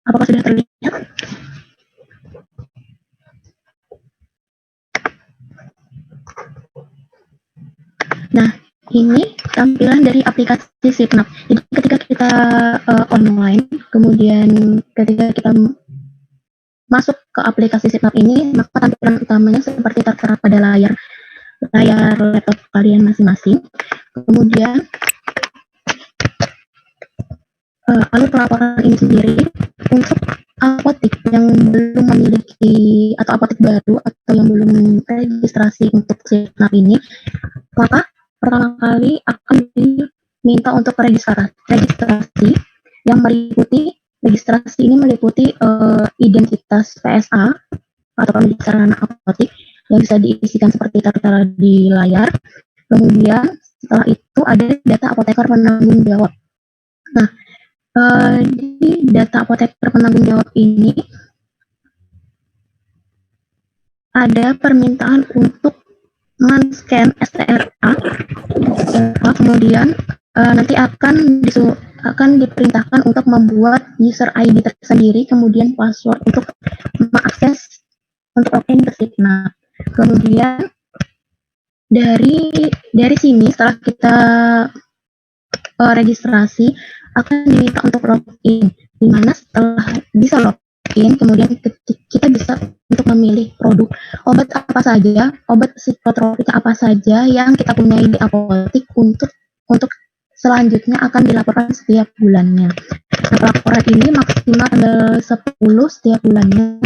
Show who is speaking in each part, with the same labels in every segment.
Speaker 1: Apakah sudah terlihat? Nah, ini tampilan dari aplikasi Sipnap. Jadi ketika kita online, kemudian ketika kita masuk ke aplikasi Sipnap ini, maka tampilan utamanya seperti tertera pada layar laptop kalian masing-masing. Kemudian alur pelaporan ini sendiri untuk apotik yang belum memiliki atau apotik baru atau yang belum registrasi untuk Sipnap ini, maka pertama kali akan diminta untuk registrasi yang meliputi registrasi ini meliputi identitas PSA atau pembicaraan apotik yang bisa diisikan seperti tertera di layar. Kemudian setelah itu ada data apoteker penanggung jawab. Nah, di data apoteker penanggung jawab ini ada permintaan untuk men-scan STRA, kemudian nanti akan diperintahkan untuk membuat user ID tersendiri, kemudian password untuk mengakses untuk login ke Sipnap. Kemudian dari sini setelah kita registrasi akan diminta untuk login, di mana setelah bisa login, kemudian kita bisa untuk memilih produk obat apa saja, obat psikotropika apa saja yang kita punyai di apotik untuk selanjutnya akan dilaporkan setiap bulannya. Nah, laporan ini maksimal tanggal 10 setiap bulannya.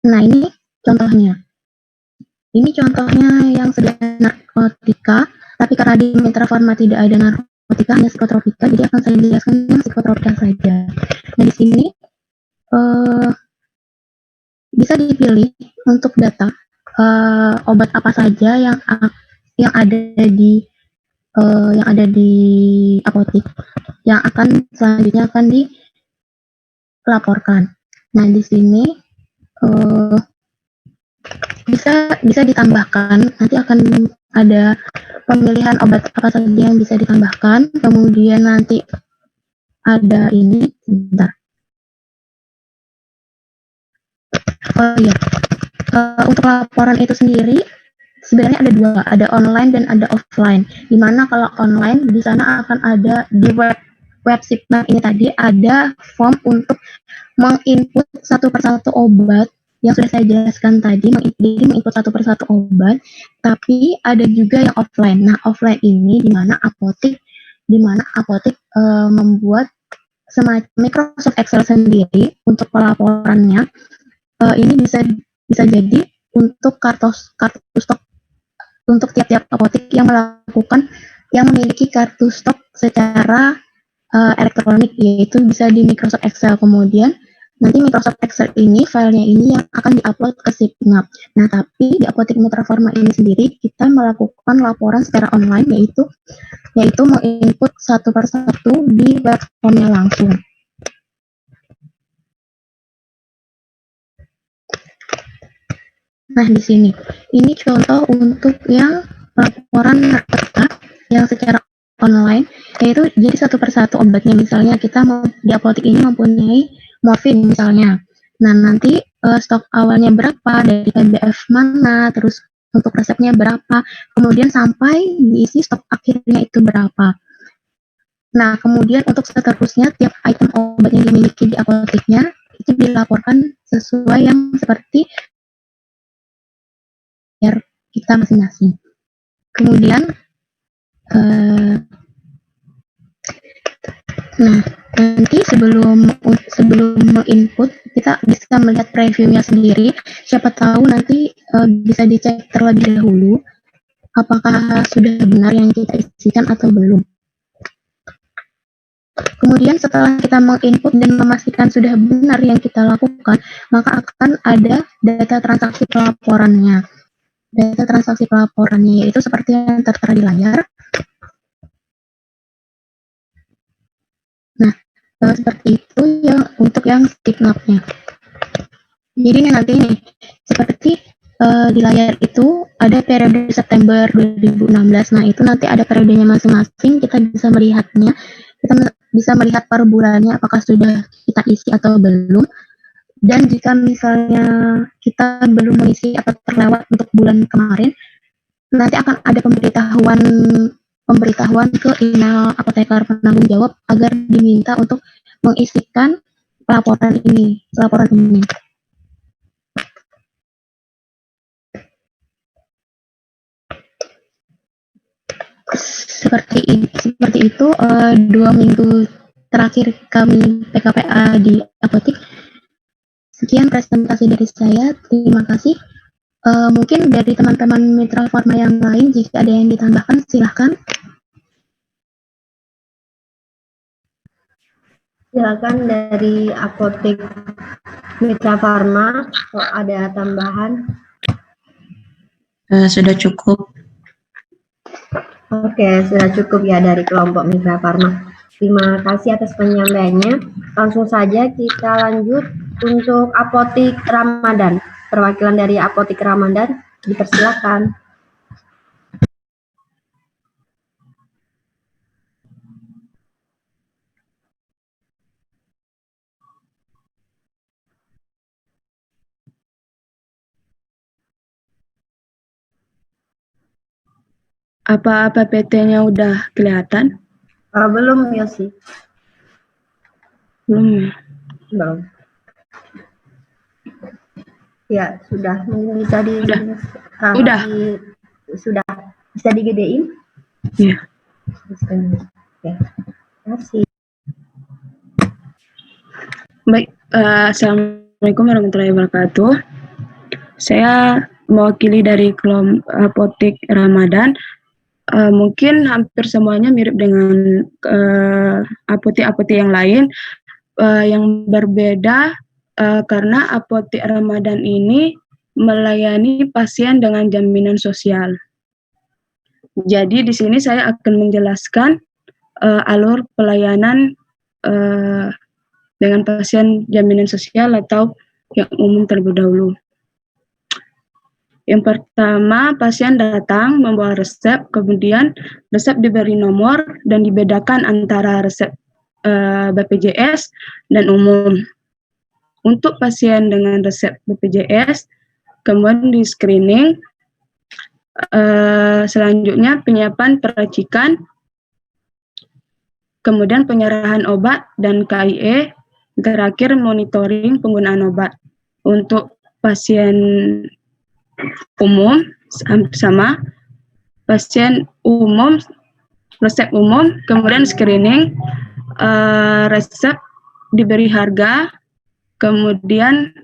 Speaker 1: Nah, ini contohnya. Ini contohnya yang sudah narkotika, tapi karena di Mitra Farma tidak ada narkotika, hanya psikotropika, jadi akan saya jelaskan yang psikotropika saja. Nah, di sini bisa dipilih untuk data obat apa saja yang ada di apotik yang akan selanjutnya akan dilaporkan. Nah, di sini bisa ditambahkan, nanti akan ada pemilihan obat apa saja yang bisa ditambahkan, kemudian nanti ada ini, sebentar. Oh iya, untuk laporan itu sendiri sebenarnya ada dua, ada online dan ada offline. Dimana kalau online di sana akan ada di web Sipnap ini tadi ada form untuk menginput satu persatu obat yang sudah saya jelaskan tadi, menginput satu persatu obat. Tapi ada juga yang offline. Nah, offline ini di mana apotik membuat semacam Microsoft Excel sendiri untuk pelaporannya. Ini bisa jadi untuk kartu stok untuk tiap-tiap apotik yang memiliki kartu stok secara elektronik, yaitu bisa di Microsoft Excel. Kemudian nanti Microsoft Excel ini filenya ini yang akan diupload ke Sipnap. Nah, tapi di apotik Mitra Farma ini sendiri kita melakukan laporan secara online, yaitu menginput satu persatu di platformnya langsung. Nah, di sini ini contoh untuk yang laporan narkotika yang secara online, yaitu jadi satu persatu obatnya. Misalnya kita di apotik ini mempunyai morfin misalnya. Nah, nanti stok awalnya berapa, dari PBF mana, terus untuk resepnya berapa, kemudian sampai diisi stok akhirnya itu berapa. Nah, kemudian untuk seterusnya tiap item obat yang dimiliki di apotiknya itu dilaporkan sesuai yang seperti kita masing-masing. Kemudian nah, nanti sebelum input kita bisa melihat previewnya sendiri. Siapa tahu nanti bisa dicek terlebih dahulu apakah sudah benar yang kita isikan atau belum. Kemudian setelah kita menginput dan memastikan sudah benar yang kita lakukan, maka akan ada data transaksi pelaporannya. Data transaksi pelaporannya yaitu seperti yang tertera di layar. Nah, seperti itu yang untuk yang Sipnapnya. Jadi nanti nih, seperti di layar itu ada periode September 2016. Nah, itu nanti ada periodenya masing-masing, kita bisa melihatnya. Kita bisa melihat per bulannya apakah sudah kita isi atau belum. Dan jika misalnya kita belum mengisi atau terlewat untuk bulan kemarin, nanti akan ada pemberitahuan ke email apoteker penanggung jawab agar diminta untuk mengisikan laporan ini. Seperti itu 2 minggu terakhir kami PKPA di apotik. Sekian presentasi dari saya. Terima kasih. Mungkin dari teman-teman Mitra Pharma yang lain, jika ada yang ditambahkan, silahkan.
Speaker 2: Silakan dari apotek Mitra Pharma, kalau ada tambahan.
Speaker 3: Sudah cukup.
Speaker 2: Oke, sudah cukup ya dari kelompok Mitra Pharma. Terima kasih atas penyampaiannya. Langsung saja kita lanjut untuk apotek Ramadan. Perwakilan dari apotek Ramadan, dipersilakan.
Speaker 4: Apa PPT-nya udah kelihatan?
Speaker 2: Belum, Yosi.
Speaker 4: Belum.
Speaker 2: Belum. Ya, sudah. Mungkin bisa di...
Speaker 4: Udah.
Speaker 2: Sudah. Bisa digedein?
Speaker 4: Iya.
Speaker 2: Oke. Terima kasih.
Speaker 4: Baik, Assalamualaikum warahmatullahi wabarakatuh. Saya mewakili dari kelompok apotek Ramadan. Mungkin hampir semuanya mirip dengan apotek-apotek yang lain. Yang berbeda karena apotek Ramadan ini melayani pasien dengan jaminan sosial. Jadi di sini saya akan menjelaskan alur pelayanan dengan pasien jaminan sosial atau yang umum terlebih dahulu. Yang pertama, pasien datang membawa resep, kemudian resep diberi nomor dan dibedakan antara resep BPJS dan umum. Untuk pasien dengan resep BPJS, kemudian di screening, selanjutnya penyiapan peracikan, kemudian penyerahan obat dan KIE, terakhir monitoring penggunaan obat. Untuk pasien umum sama pasien umum, resep umum, kemudian screening, resep diberi harga, kemudian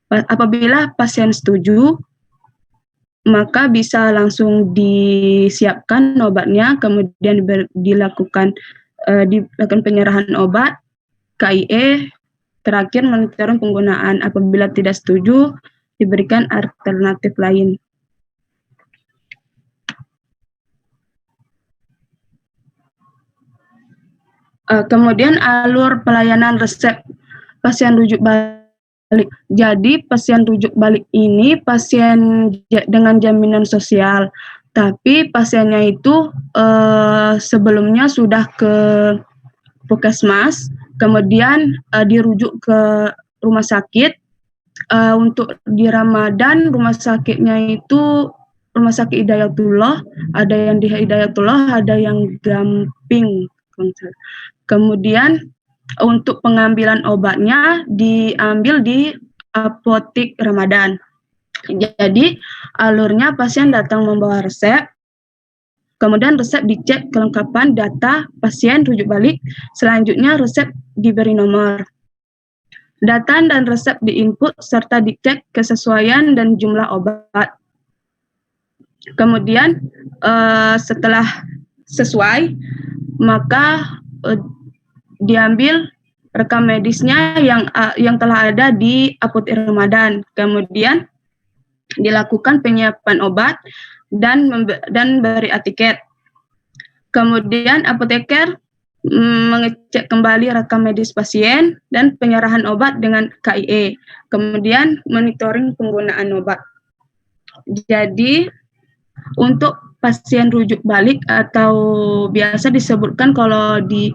Speaker 4: apabila pasien setuju, maka bisa langsung disiapkan obatnya, kemudian dilakukan penyerahan obat, KIE, terakhir monitoring penggunaan. Apabila tidak setuju, diberikan alternatif lain. Kemudian alur pelayanan resep pasien rujuk balik. Jadi pasien rujuk balik ini pasien dengan jaminan sosial, tapi pasiennya itu sebelumnya sudah ke puskesmas, kemudian dirujuk ke rumah sakit. Untuk di Ramadan, rumah sakitnya itu Rumah Sakit Hidayatullah, ada yang di Hidayatullah, ada yang Gamping. Kemudian untuk pengambilan obatnya diambil di apotek Ramadan. Jadi alurnya pasien datang membawa resep, kemudian resep dicek kelengkapan data pasien rujuk balik, selanjutnya resep diberi nomor. Data dan resep diinput serta dicek kesesuaian dan jumlah obat. Kemudian setelah sesuai, maka diambil rekam medisnya yang telah ada di apotek Ramadan. Kemudian dilakukan penyiapan obat dan beri tiket. Kemudian apoteker mengecek kembali rekam medis pasien dan penyerahan obat dengan KIE. Kemudian monitoring penggunaan obat. Jadi untuk pasien rujuk balik atau biasa disebutkan kalau di